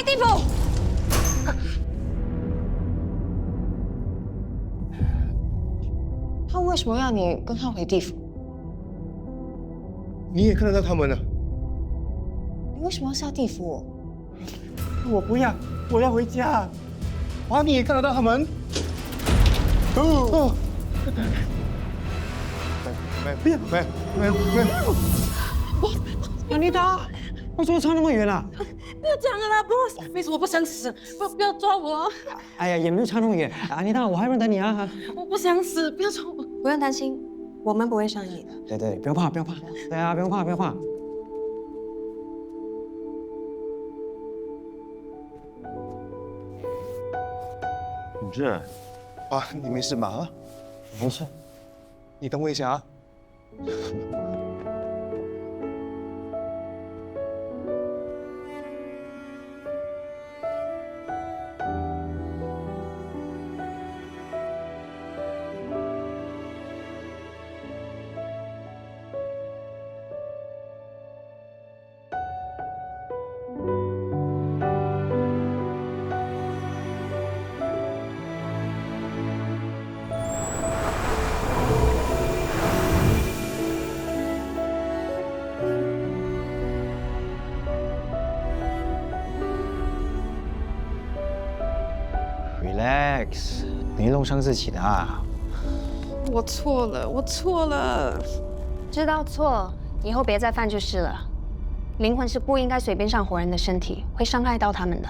地府！他为什么要你跟他回地府？你也看得到他们了。你为什么要下地府？我不要，我要回家。啊，你也看得到他们？哦，没。安妮达，为什么差那么远啊？不要讲了啦 ，boss， 没事，我不想死，不要抓我，哎呀，也没有差那么远。安妮达，我还认得你啊！我不想死，不要抓我。不用担心，我们不会伤你的。对，不要怕。对啊，不用怕。你这，啊，你没事吧？啊，没事。你等我一下啊。Relax，你弄伤自己的啊。我错了。知道错，以后别再犯就是了。灵魂是不应该随便上活人的身体，会伤害到他们的。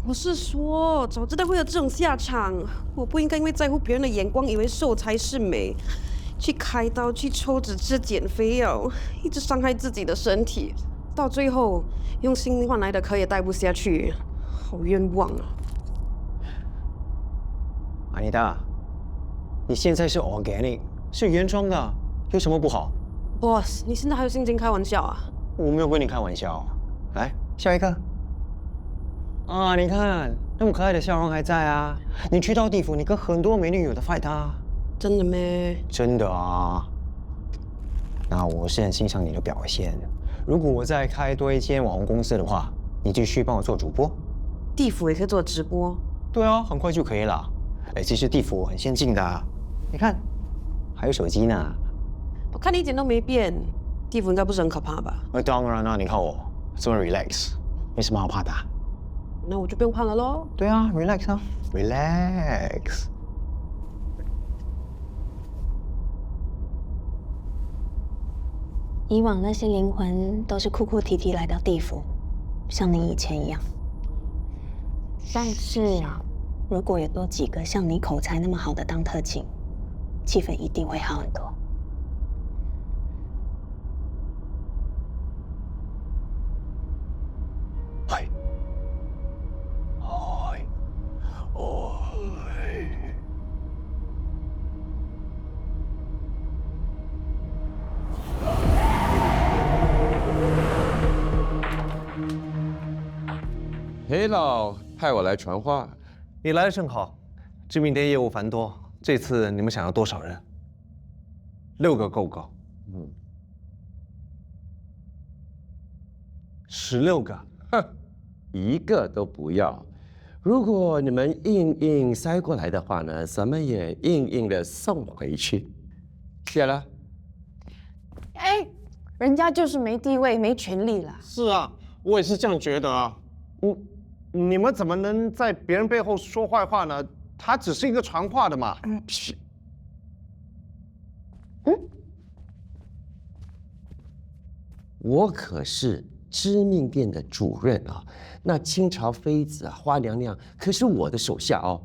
我是说，早知道会有这种下场，我不应该因为在乎别人的眼光，以为瘦才是美，去开刀，去抽脂、吃减肥药，一直伤害自己的身体，到最后用心灵换来的壳也戴不下去，好冤枉啊！安妮达，你现在是 organic， 是原装的，有什么不好？ Boss， 你现在还有心情开玩笑啊？我没有跟你开玩笑。来，下一个。啊，你看那么可爱的笑容还在啊！你去到地府，你跟很多美女有的 fight 啊！真的咩？真的啊。那我是很欣赏你的表现。如果我再开多一间网红公司的话，你继续帮我做主播。地府也可以做直播。对啊，很快就可以了。哎，其实地府很先进的啊，你看，还有手机呢。我看你一点都没变，地府应该不是很可怕吧？当然啦，你看我这么 relax， 没什么好怕的啊。那我就不用怕了咯。对啊，relax 啊 ，relax。以往那些灵魂都是哭哭啼啼来到地府，像你以前一样。但是如果有多几个像你口才那么好的当特警，气氛一定会好很多。嗨，嗨，嗨。黑老派我来传话，你来的正好，知名店业务繁多，这次你们想要多少人？6个够不够？16个？哼，一个都不要。如果你们硬塞过来的话呢，咱们也硬的送回去。谢了。哎，人家就是没地位、没权利啦。是啊，我也是这样觉得啊。你们怎么能在别人背后说坏话呢？他只是一个传话的嘛。我可是知命店的主任啊，那清朝妃子啊，花娘娘可是我的手下哦。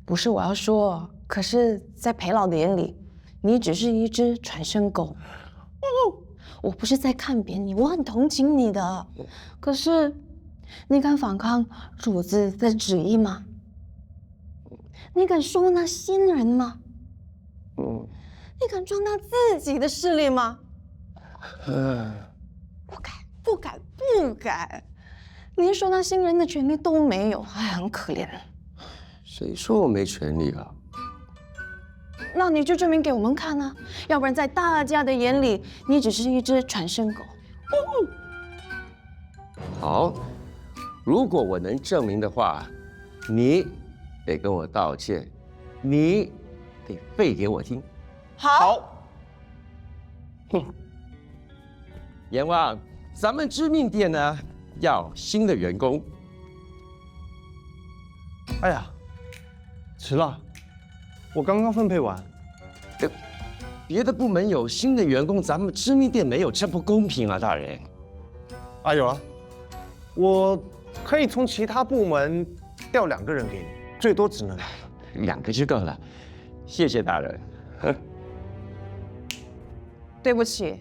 不是我要说，可是，在裴老的眼里，你只是一只传声狗。我不是在看扁你，我很同情你的。可是，你敢反抗主子的旨意吗？你敢收纳新人吗？你敢壮大自己的势力吗？不敢，连收纳新人的权利都没有，哎，很可怜。谁说我没权利了？那你就证明给我们看啊，要不然在大家的眼里，你只是一只传声狗。好，如果我能证明的话，你得跟我道歉，你得背给我听。好，阎王，咱们知命店呢要新的员工。哎呀，迟了，我刚刚分配完。别的部门有新的员工，咱们知命店没有，这不公平啊，大人。啊，有啊，我可以从其他部门调2个人给你，最多只能2个就够了，谢谢大人。对不起，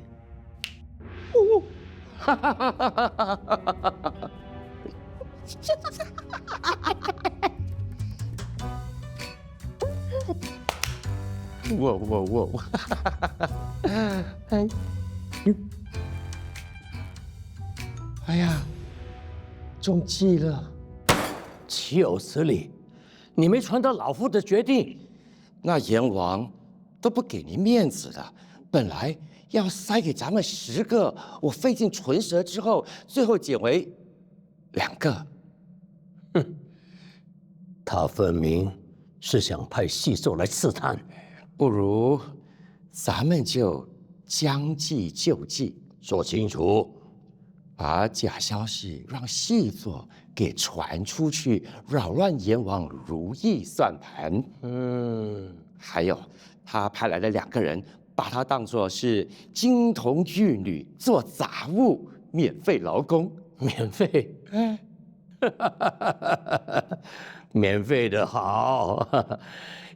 我，哎呀，中计了！岂有此理！你没传达老夫的决定。那阎王都不给您面子的，本来要塞给咱们10个，我费尽唇舌之后，最后减为2个。他分明是想派细兽来刺探。不如咱们就将计就计，说清楚。把假消息让细作给传出去，扰乱阎王如意算盘。还有他派来的2个人，把他当作是金童玉女做杂物，免费劳工。免费？免费的好，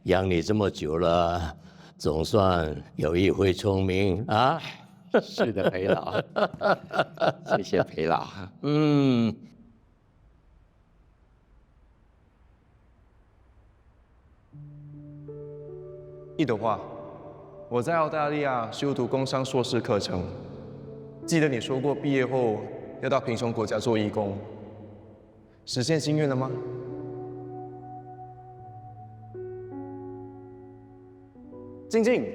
养你这么久了，总算有一回聪明啊！是的，裴老，谢谢裴老。易德华，我在澳大利亚修读工商硕士课程，记得你说过毕业后要到贫穷国家做义工，实现心愿了吗？静静，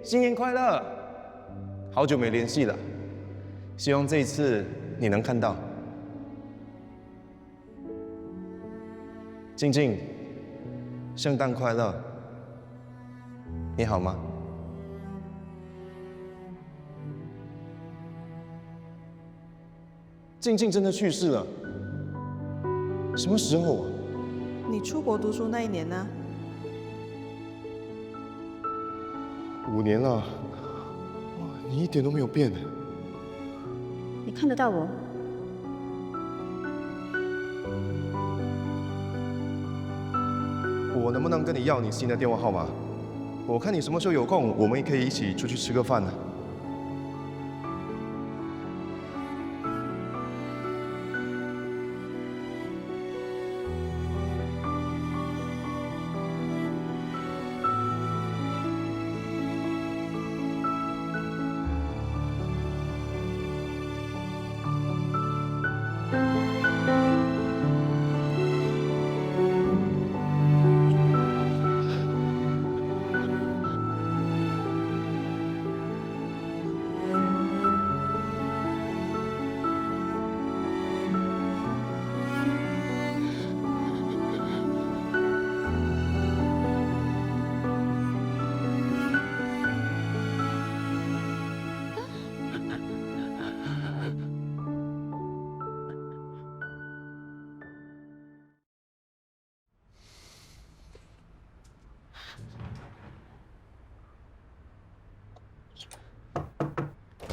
新年快乐！好久没联系了，希望这一次你能看到。静静，圣诞快乐！你好吗？静静真的去世了，什么时候啊？你出国读书那一年呢5年了，你一点都没有变。你看得到我？我能不能跟你要你新的电话号码？我看你什么时候有空，我们也可以一起出去吃个饭呢。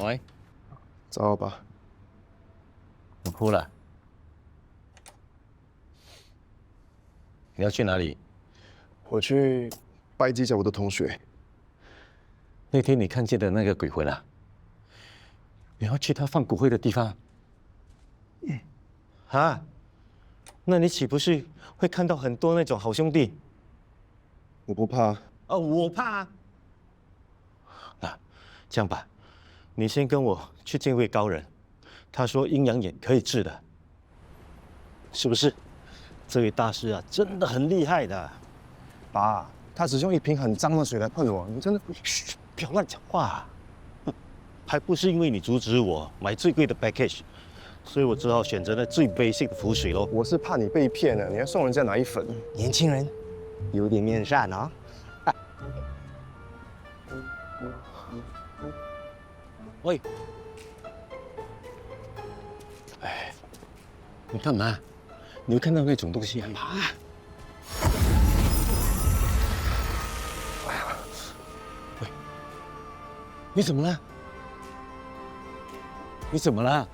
喂，早吧。我哭了。你要去哪里？我去拜祭一下我的同学。那天你看见的那个鬼魂啊？你要去他放骨灰的地方？啊？那你岂不是会看到很多那种好兄弟？我不怕。我怕啊。那这样吧，你先跟我去见位高人，他说阴阳眼可以治的，是不是？这位大师啊，真的很厉害的。爸，他只用一瓶很脏的水来喷我，你真的……嘘，不要乱讲话啊。还不是因为你阻止我买最贵的 package，所以我只好选择了最 basic 的浮水喽。我是怕你被骗了，你还送人家奶粉。年轻人有点面善啊。喂，哎，你干嘛？你有看到那种东西啊？喂，你怎么了？你怎么了？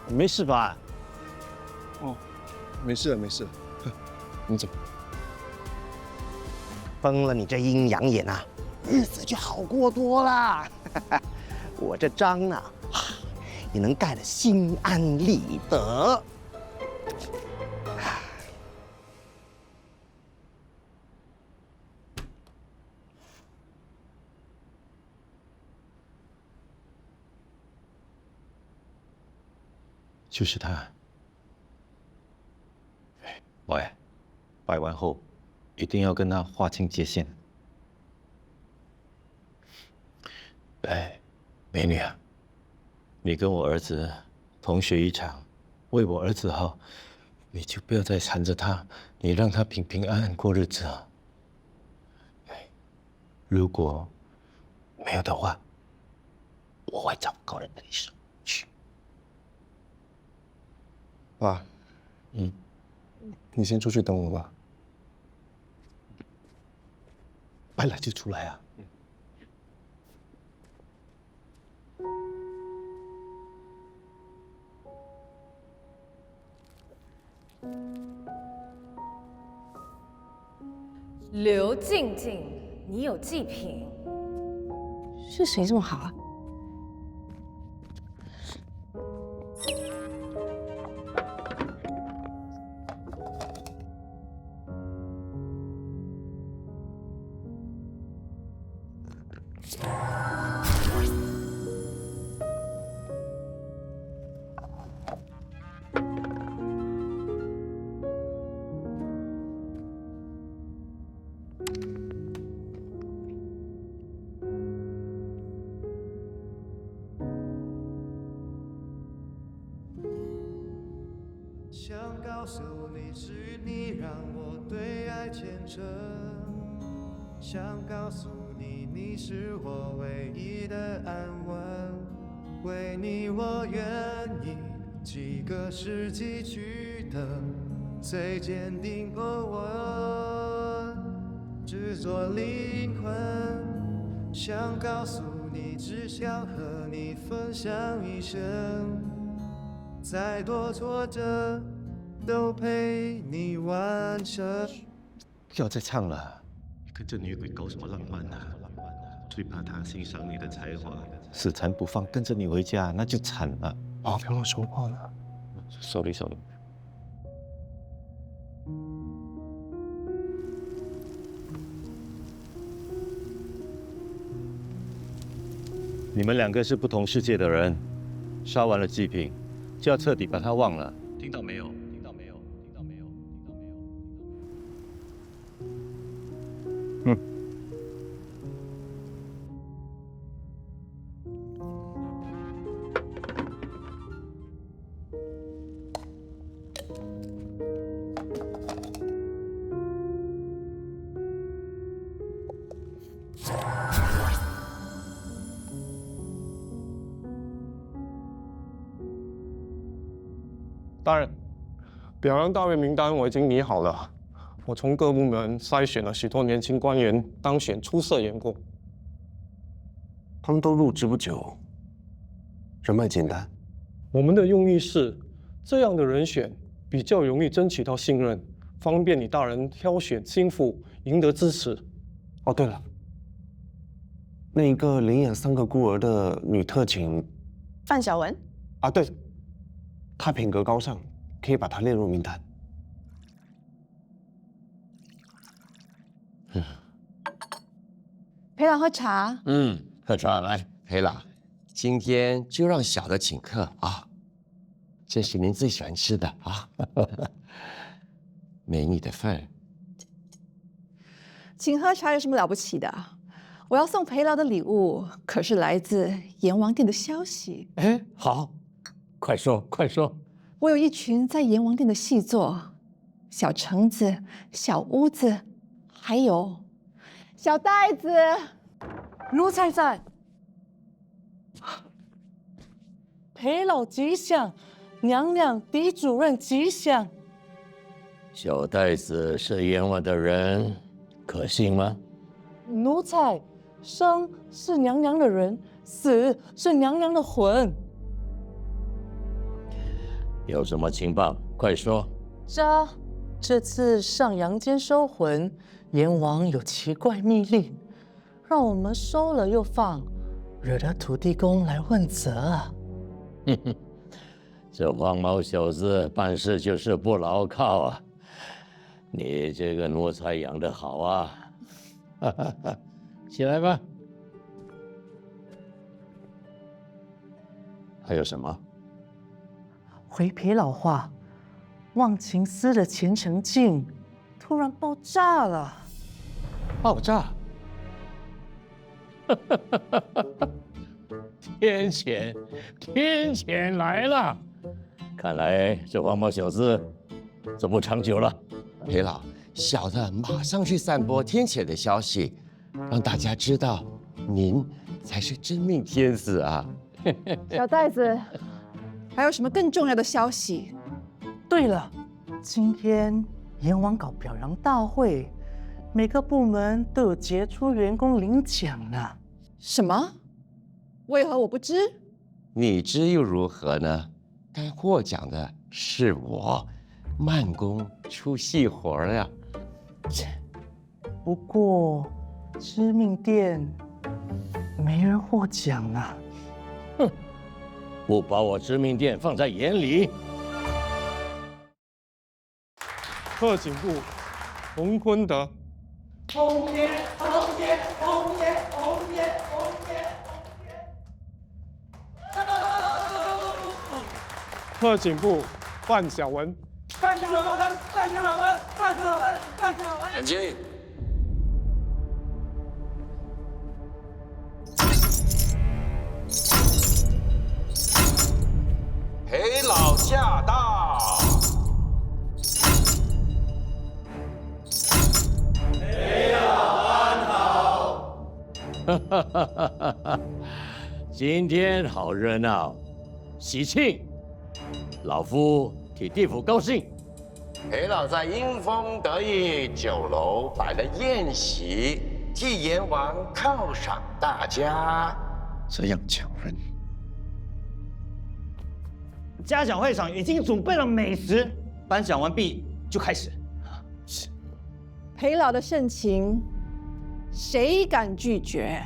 没事吧？哦，没事了，没事了。你怎么？崩了你这阴阳眼啊，日子就好过多了。我这章呢，也能盖得心安理得。就是他。喂，摆完后一定要跟他划清界限。哎，美女啊，你跟我儿子同学一场，为我儿子好，你就不要再缠着他，你让他平平安安过日子啊。哎，如果没有的话，我会找高人的手去。爸，你先出去等我吧。本来就出来啊。刘静静，你有祭品？是谁这么好啊？想告诉你，是你让我对爱虔诚。想告诉你，你是我唯一的安稳。为你，我愿意几个世纪去等最坚定的吻，制作灵魂。想告诉你，只想和你分享一生。再多挫折都陪你完成。不要再唱了，跟这女鬼搞什么浪漫啊？最怕她欣赏你的才华，死缠不放，跟着你回家那就惨了。爸，不要乱说话了。Sorry。你们两个是不同世界的人，烧完了祭品，就要彻底把它忘了，听到没有？听到没有？听到没有？听到没有？大人，表扬大会名单我已经拟好了，我从各部门筛选了许多年轻官员当选出色员工，他们都入职不久，人脉简单。我们的用意是，这样的人选比较容易争取到信任，方便你大人挑选心腹，赢得支持。哦，对了，那一个领养3个孤儿的女特警范晓雯啊，对，她品格高尚，可以把她列入名单。陪老喝茶。喝茶来，裴老，今天就让小的请客啊，这是您最喜欢吃的啊，美女的份。请喝茶有什么了不起的？我要送裴老的礼物，可是来自阎王殿的消息。哎，好，快说快说。我有一群在阎王殿的细作，小橙子、小屋子，还有小袋子。奴才在。裴老吉祥，娘娘狄主任吉祥。小袋子是阎王的人，可信吗？奴才，生是娘娘的人，死是娘娘的魂。有什么情报？快说。这次上阳间收魂，阎王有奇怪密令，让我们收了又放，惹得土地公来问责啊！哼哼，这黄毛小子办事就是不牢靠啊！你这个奴才养得好啊！哈哈哈，起来吧。还有什么？回裴老话，忘情司的虔诚镜突然爆炸了。爆炸？天谴来了！看来这黄毛小子走不长久了。裴老，小的马上去散播天谴的消息，让大家知道您才是真命天子啊！小袋子，还有什么更重要的消息？对了，今天阎王搞表扬大会，每个部门都有杰出员工领奖呢。什么？为何我不知？你知又如何呢？该获奖的是我，慢工出细活呀。不过知命殿没人获奖啊。哼，不把我知命殿放在眼里。特警部，洪坤德。红爷，红爷，红爷，红爷，红爷。特警部，范小文。范小文，范小文，范小文，范小文。冷静。裴老驾到！裴老安好！哈哈哈哈哈！今天好热闹，喜庆，老夫替地府高兴。裴老在因风得意酒楼摆了宴席，替阎王犒赏大家。这样强人。嘉奖会上已经准备了美食，颁奖完毕就开始。裴老的盛情，谁敢拒绝？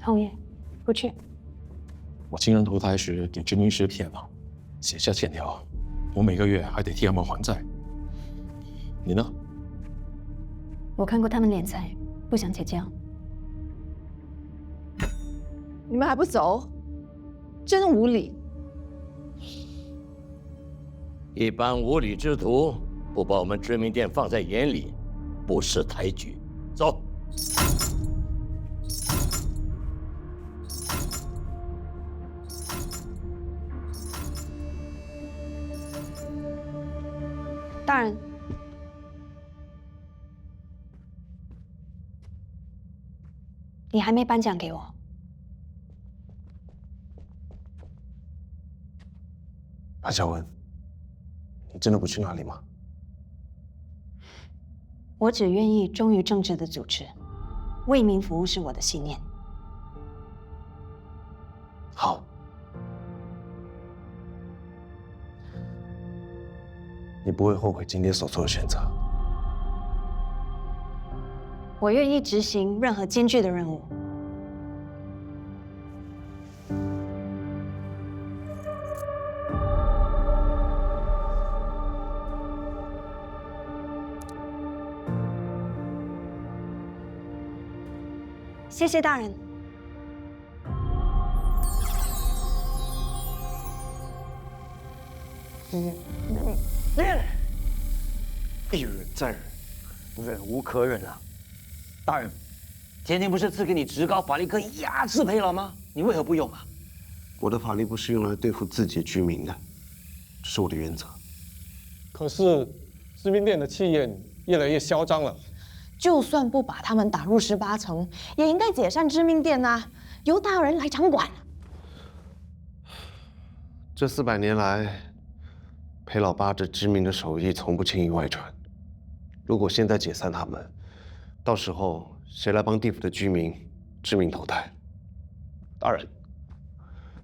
红爷，不去。我亲人投胎时给殖民时骗了，写下欠条，我每个月还得替他们还债。你呢？我看过他们敛财，不想结交。你们还不走？真无礼！一般无礼之徒不把我们知命殿放在眼里，不识抬举。走。大人，你还没颁奖给我。马小文，你真的不去那里吗？我只愿意忠于正直的组织，为民服务是我的信念。好。你不会后悔今天所做的选择。我愿意执行任何艰巨的任务。谢谢大人。一忍再忍，忍无可忍了。大人，天庭不是赐给你职高法力可以压制裴老吗？你为何不用啊？我的法力不是用来对付自己的居民的，这是我的原则。可是知名店的气焰越来越嚣张了。就算不把他们打入18层，也应该解散知命殿啊，由大人来掌管。这400年来，裴老八这知名的手艺从不轻易外传。如果现在解散他们，到时候谁来帮地府的居民知名投胎？大人，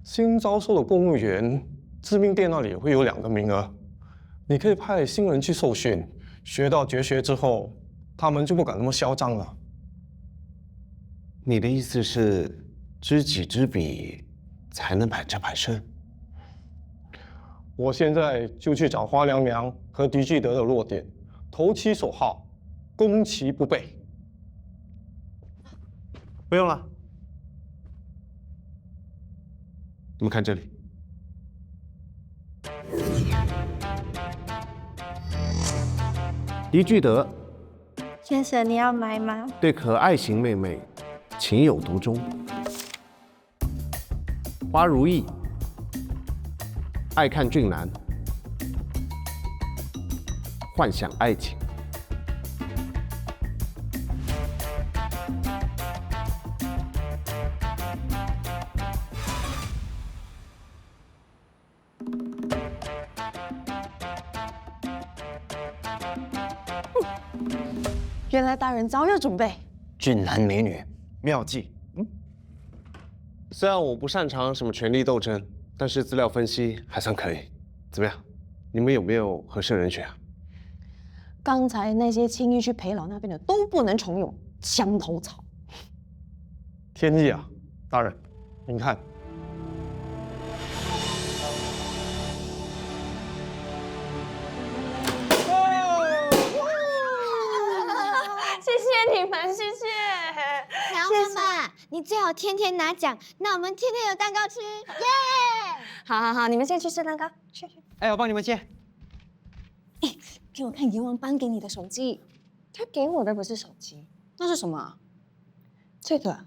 新招收的公务员，知命殿那里会有2个名额，你可以派新人去受训，学到绝学之后，他们就不敢那么嚣张了。你的意思是，知己知彼，才能百战百胜？我现在就去找花娘娘和狄巨德的弱点，投其所好，攻其不备。不用了，你们看这里。狄巨德，先生，你要买吗？对可爱型妹妹情有独钟。花如意，爱看俊男，幻想爱情。原来大人早有准备。俊男美女，妙计。虽然我不擅长什么权力斗争，但是资料分析还算可以。怎么样？你们有没有合适人选啊？刚才那些轻易去裴老那边的都不能重用，墙头草。天意啊，大人，您看。谢谢你们，谢谢。娘们们，你最好天天拿奖，那我们天天有蛋糕吃，耶！好好好，你们先去吃蛋糕，去。哎，我帮你们接。哎，给我看阎王颁给你的手机。他给我的不是手机，那是什么？这个。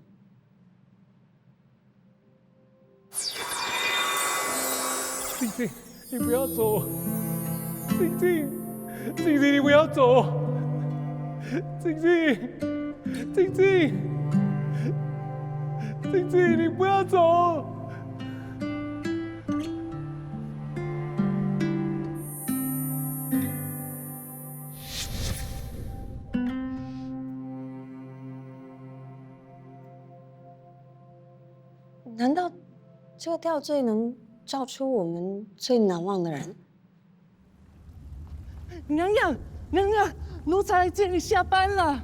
静静，你不要走！静静，静静，你不要走！静静，静静，静静，你不要走！难道这个吊坠能照出我们最难忘的人？娘娘，娘娘，奴才来接你下班了。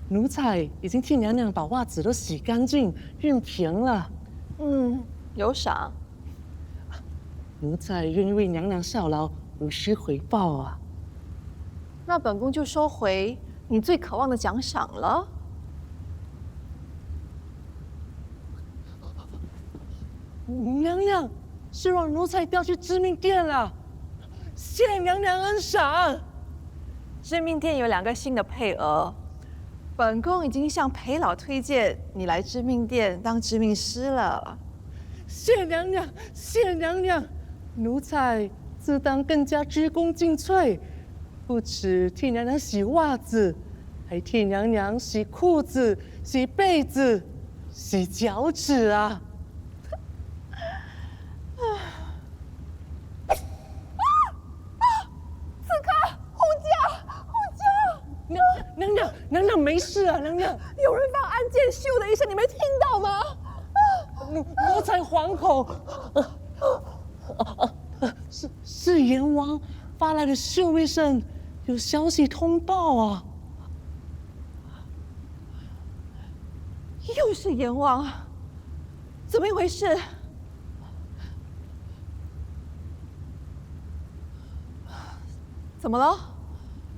奴才已经替娘娘把袜子都洗干净、熨平了。有赏。奴才愿意为娘娘效劳，无需回报啊。那本宫就收回你最渴望的奖赏了。娘娘，是让奴才调去知命殿了，谢娘娘恩赏。知命殿有2个新的配额，本宫已经向裴老推荐你来知命殿当知命师了。谢娘娘，谢娘娘，奴才自当更加鞠躬尽瘁，不止替娘娘洗袜子，还替娘娘洗裤子、洗被子、洗脚趾啊！娘娘没事啊，娘娘。有人放暗箭，咻的一声，你没听到吗？奴才惶恐。是阎王发来的咻一声，有消息通报啊。又是阎王，怎么一回事？怎么了？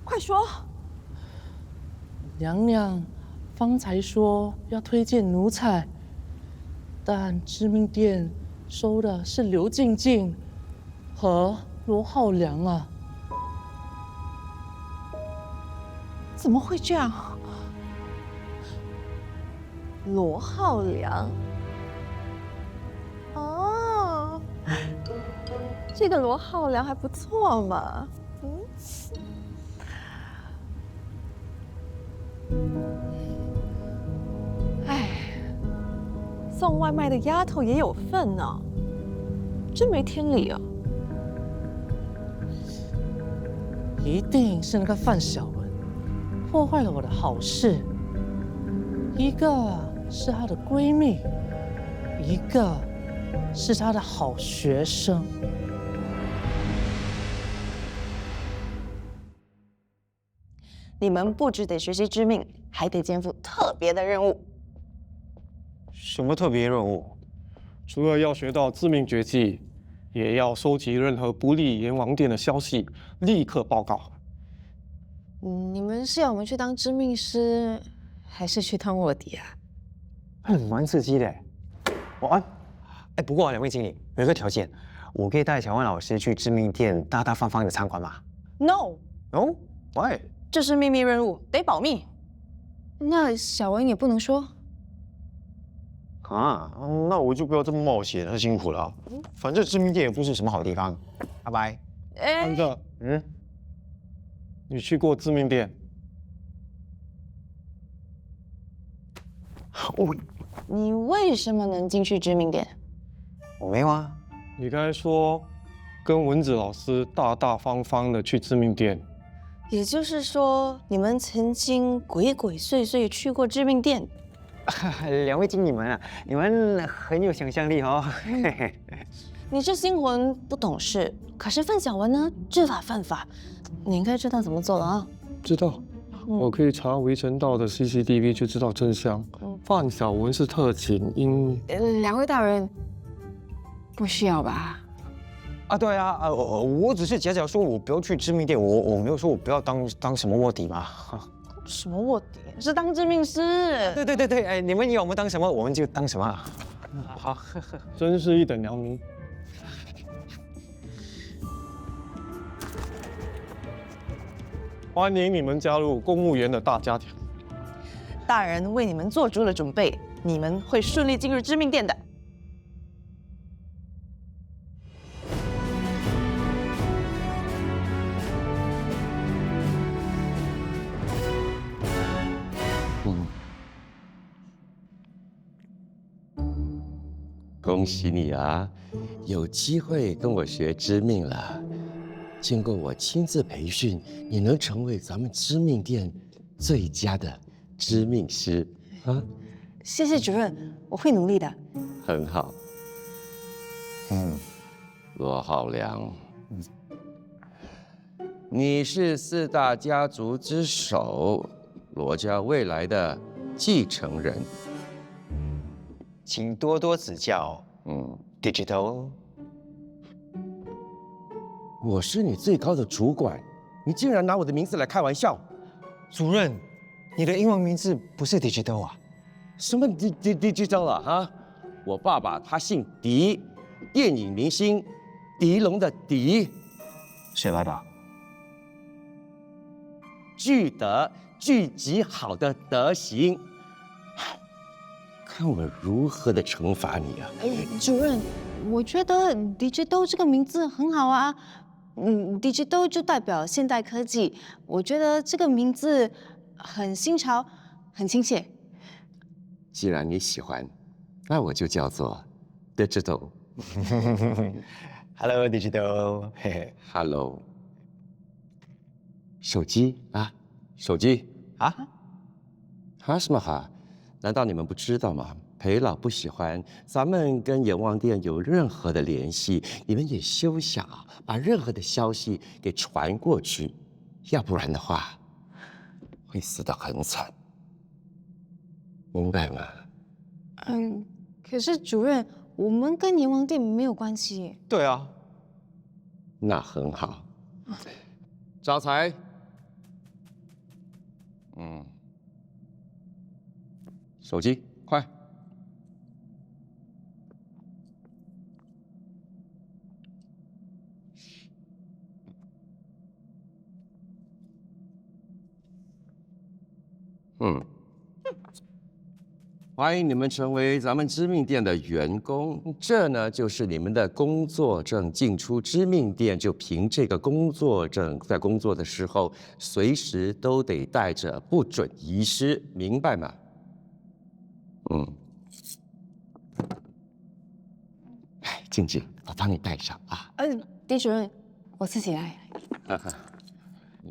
快说！娘娘方才说要推荐奴才，但知命殿收的是刘静静和罗浩良啊。怎么会这样？罗浩良。哦，这个罗浩良还不错嘛。哎，送外卖的丫头也有份呢，真没天理啊！一定是那个范小文破坏了我的好事。一个是她的闺蜜，一个是她的好学生。你们不只得学习致命，还得肩负特别的任务。什么特别任务？除了要学到致命绝技，也要收集任何不利阎王殿的消息，立刻报告。你们是要我们去当致命师，还是去当卧底啊？蛮刺激的。哎，不过两位经理有一个条件，我可以带小万老师去致命店大大方方的参观吗 ？No。哦 ，Why？ 这是秘密任务，得保密。那小文也不能说。啊，那我就不要这么冒险，太辛苦了。反正致命店也不是什么好地方。拜拜。安着，你去过致命店？你为什么能进去致命店？我没有啊。你刚才说跟蚊子老师大大方方的去致命店，也就是说，你们曾经鬼鬼祟祟去过致命店？两位经理们啊，你们很有想象力哦。你是新魂不懂事，可是范小文呢，知法犯法，你应该知道怎么做了啊。知道。我可以查围城道的 CCTV 就知道真相。范小文是特勤，两位大人，不需要吧？啊，对啊，我只是假假说我不要去致命店，我没有说我不要当什么卧底嘛。什么卧底？是当致命师。对，哎，你们要我们当什么，我们就当什么。好，真是一等良民。欢迎你们加入公务员的大家庭。大人为你们做足了准备，你们会顺利进入致命店的。恭喜你啊，有机会跟我学致命了。经过我亲自培训，你能成为咱们致命店最佳的致命师啊！谢谢主任，我会努力的。很好。罗浩良，你是4大家族之首，罗家未来的继承人，请多多指教。Digital。我是你最高的主管，你竟然拿我的名字来开玩笑！主任，你的英文名字不是 Digital 啊？什么 Digital 啊？哈，我爸爸他姓狄，电影明星狄龙的狄。谁来的？具德，聚集好的德行。看我如何的惩罚你啊！主任，我觉得 Digital 这个名字很好啊。Digital 就代表现代科技，我觉得这个名字很新潮，很亲切。既然你喜欢，那我就叫做 Digital。Hello Digital。Hello。手机啊，手机啊？哈什么哈？难道你们不知道吗？裴老不喜欢咱们跟阎王殿有任何的联系，你们也休想把任何的消息给传过去，要不然的话，会死得很惨，明白吗？可是主任，我们跟阎王殿没有关系。对啊。那很好。招财。手机，快！欢迎你们成为咱们知命店的员工。这呢就是你们的工作证，进出知命店就凭这个工作证，在工作的时候随时都得带着，不准遗失，明白吗？哎，静静，我帮你带上啊。狄主任，我自己来。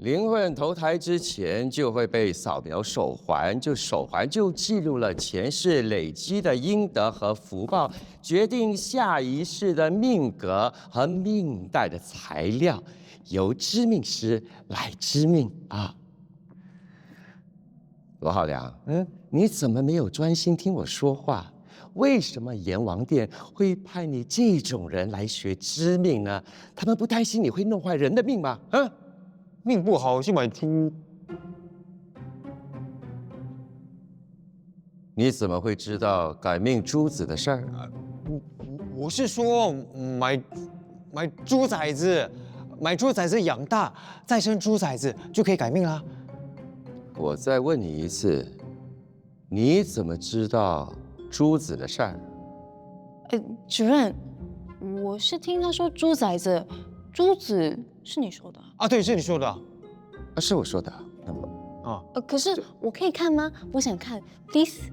灵魂投胎之前就会被扫描手环，手环就记录了前世累积的阴德和福报，决定下一世的命格和命带的材料，由知命师来知命啊。罗浩良，你怎么没有专心听我说话？为什么阎王殿会派你这种人来学知命呢？他们不担心你会弄坏人的命吗？命不好就买猪。你怎么会知道改命珠子的事儿？我是说买猪崽子，买猪崽子养大，再生猪崽子就可以改命啦。我再问你一次，你怎么知道珠子的事儿？主任，我是听他说猪崽子，珠子是你说的啊？对，是你说的。是我说的。那么可是我可以看吗？我想看 ，please。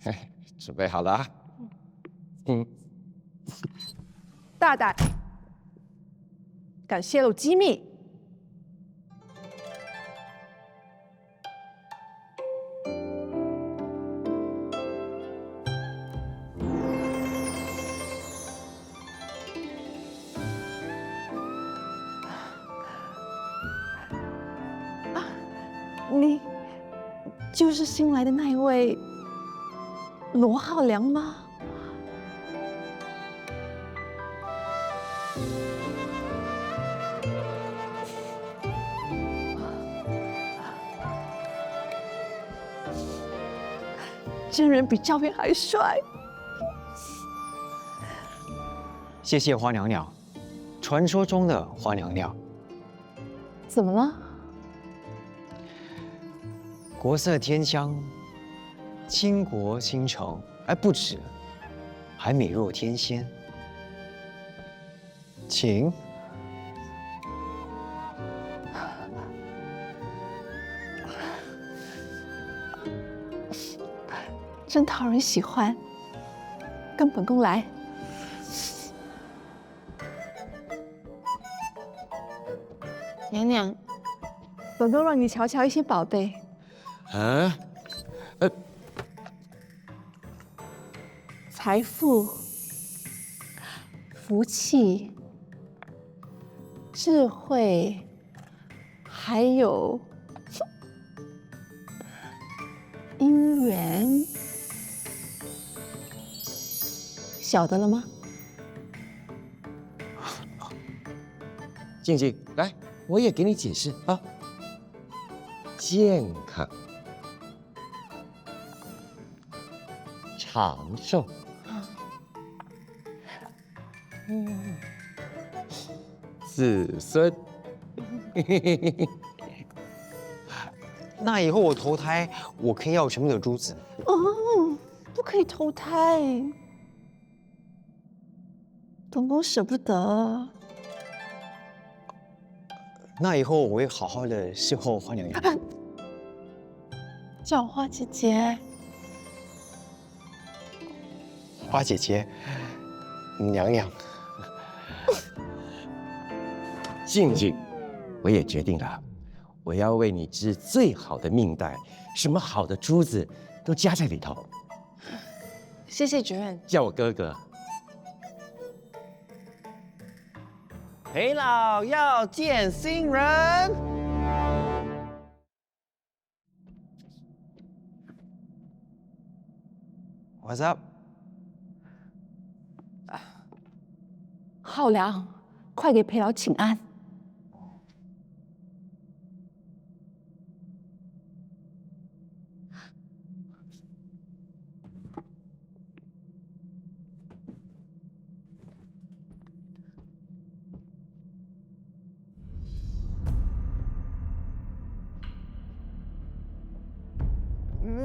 来，准备好了啊。大胆敢泄露机密！你就是新来的那一位罗浩良吗？真人比照片还帅。谢谢花娘娘，传说中的花娘娘。怎么了？国色天香，倾国倾城，不止，还美若天仙。请。真讨人喜欢，跟本宫来。娘娘，本宫让你瞧瞧一些宝贝。财富、福气、智慧，还有姻缘，晓得了吗？静静，来，我也给你解释啊。健康、长寿。子孙，那以后我投胎，我可以要全部的珠子。不可以投胎，本宫舍不得。那以后我会好好的侍候花娘娘。叫我花姐姐。花姐姐，娘娘。静静，我也决定了，我要为你织最好的命带，什么好的珠子都加在里头。谢谢主任。叫我哥哥。裴老要见新人。What's up？浩良，快给裴老请安。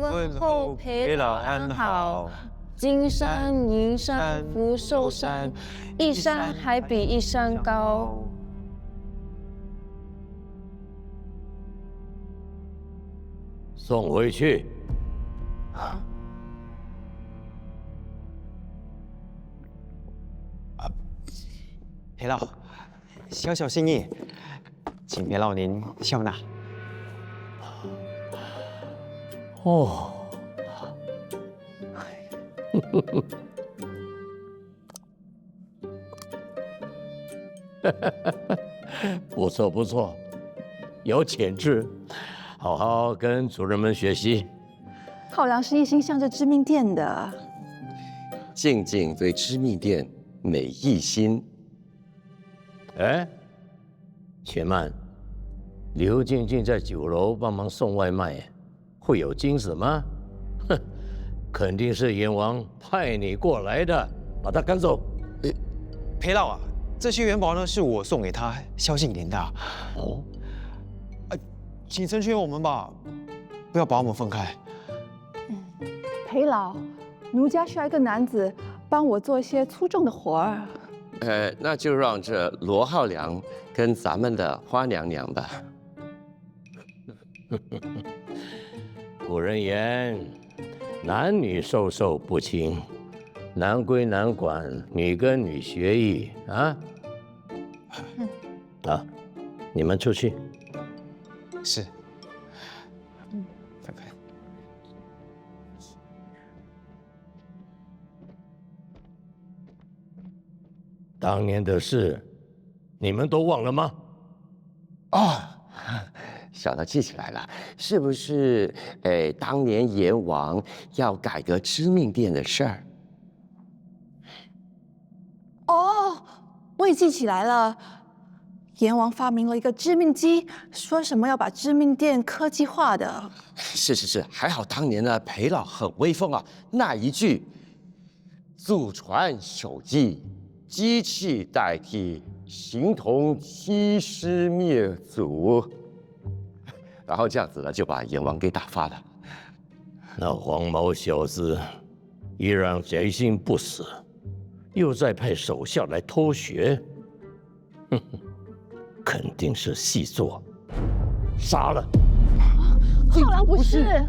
问候陪老安好。金山银山福寿山，一山还比一山高。送回去。裴老，小小心意，请裴老您笑纳。哦，不错不错，有潜质，好好跟主人们学习。浩良是一心向着知命殿的，静静对知命殿每一心。哎，且慢，刘静静在酒楼帮忙送外卖，会有惊喜吗？哼，肯定是阎王派你过来的，把他赶走。裴老啊，这些元宝呢是我送给他孝敬您的。哦，请成全我们吧，不要把我们分开。裴老，奴家需要一个男子帮我做一些粗重的活儿。那就让这罗浩良跟咱们的花娘娘吧。古人言，男女授受不亲，男归男管，女跟女学艺啊。啊，你们出去。是。拜拜。当年的事，你们都忘了吗？小的记起来了，是不是？当年阎王要改革知命殿的事儿。哦，我也记起来了。阎王发明了一个知命机，说什么要把知命殿科技化的。是，还好当年呢，裴老很威风啊，那一句“祖传手艺，机器代替，形同欺师灭祖”，然后这样子呢，就把阎王给打发了。那黄毛小子依然贼心不死，又再派手下来偷学，哼哼，肯定是细作，杀了。浩良不是。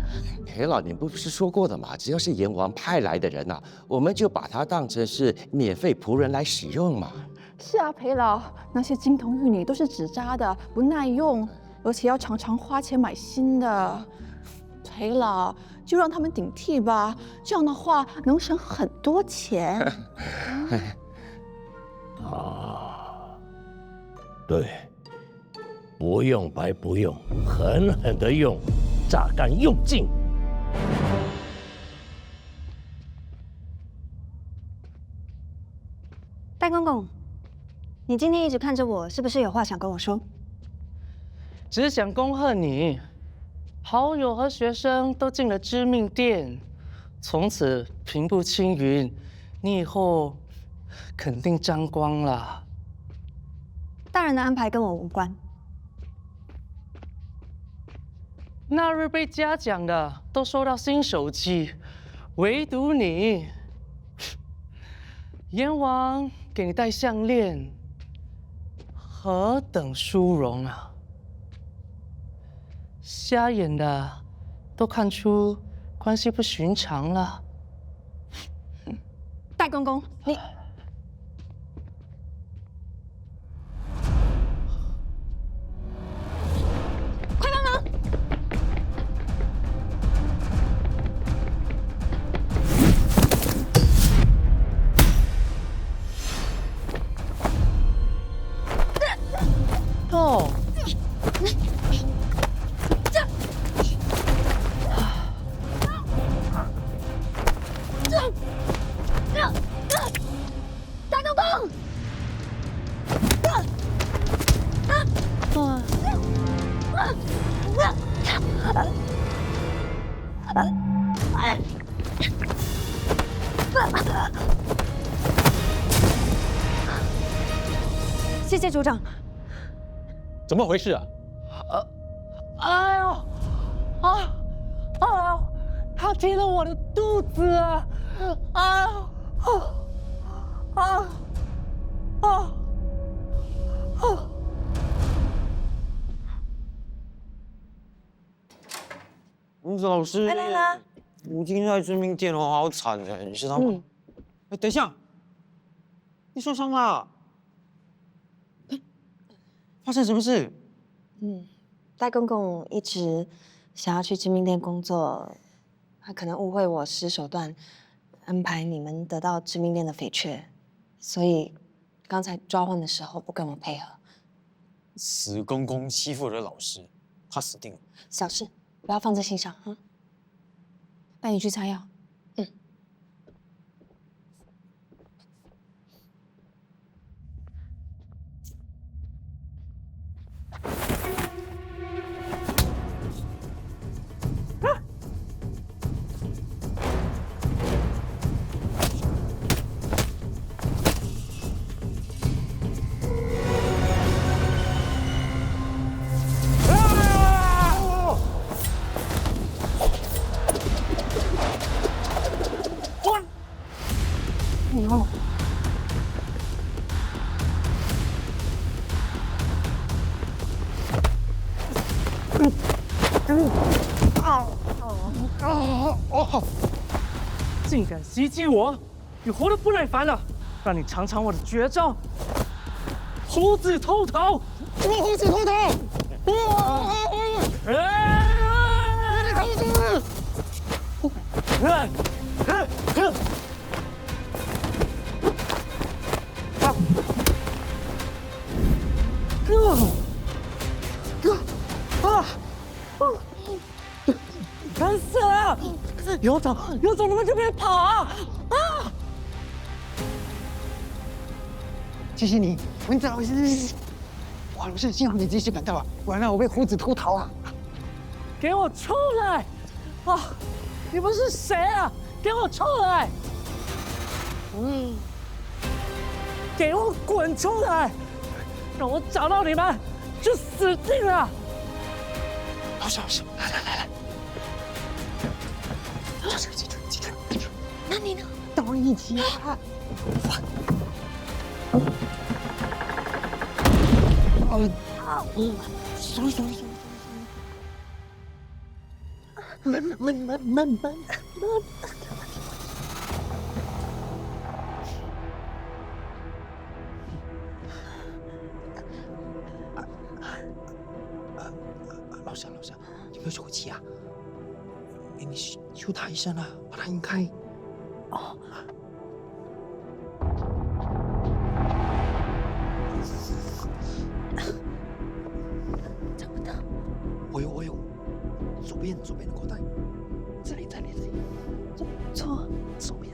裴老，你不是说过的吗？只要是阎王派来的人呐，我们就把他当成是免费仆人来使用嘛。是啊，裴老，那些金童玉女都是纸扎的，不耐用，而且要常常花钱买新的。裴老，就让他们顶替吧，这样的话能省很多钱。对，不用白不用，狠狠的用，榨干用尽。戴公公，你今天一直看着我，是不是有话想跟我说？只想恭贺你，好友和学生都进了知命殿，从此平步青云，你以后肯定沾光了。大人的安排跟我无关。那日被嘉奖的都收到新手机，唯独你，阎王给你戴项链，何等殊荣啊！瞎眼的都看出关系不寻常了。戴公公，你。哦，大公公，谢谢组长。怎么回事啊？哎呦，哎呦，他贴了我的肚子啊！啊！吴子老师，来了。我今天在致命店哦，好惨哎，你知道吗？哎，等一下，你受伤了？发生什么事？戴公公一直想要去致命店工作，他可能误会我使手段安排你们得到致命店的翡翠，所以刚才抓换的时候不跟我配合。死公公欺负我的老师，他死定了。小事，不要放在心上啊。带你去擦药。竟敢袭击我！你活得不耐烦了，让你尝尝我的绝招——虎子偷桃！什么虎子偷桃？烦死了！有种，你们就别跑啊！谢谢你，文子老师。哇，老师，幸好你及时赶到啊，不然让我被虎子偷桃啊！给我出来！啊，你们是谁啊？给我出来！给我滚出来！让我找到你们，就死定了！老师，来，记住。那你呢？当然一起啊！sorry，慢。老乡，你没有手机啊？你修他一声啊，把他引开。哦。找不到。我有，左边的口袋，这里。错，左边。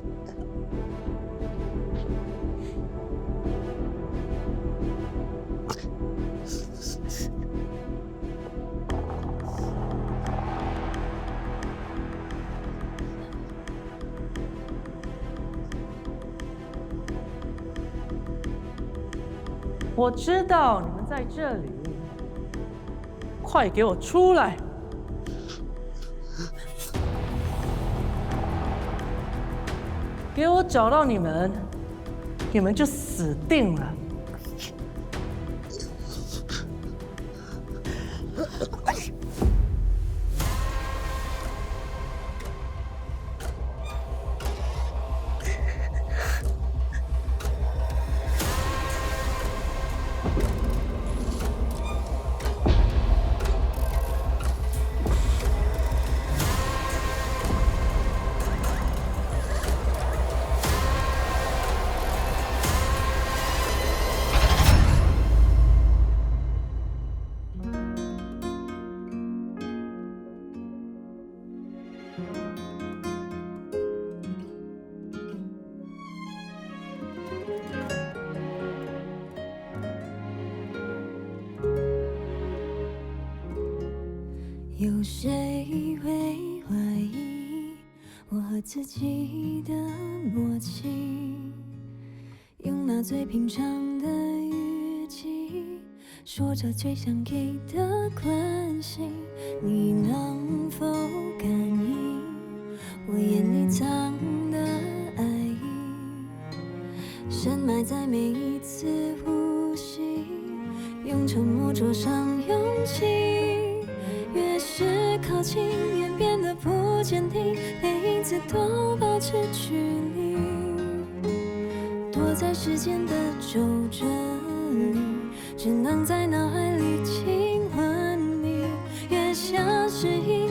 我知道你们在这里，快给我出来！给我找到你们，你们就死定了！有谁会怀疑我和自己的默契？用那最平常的语气，说着最想给的关心，你能否感应在每一次呼吸，用沉默灼伤勇气。越是靠近，越变得不坚定，每一次都保持距离，躲在时间的皱褶里，只能在脑海里亲吻你。越想失忆，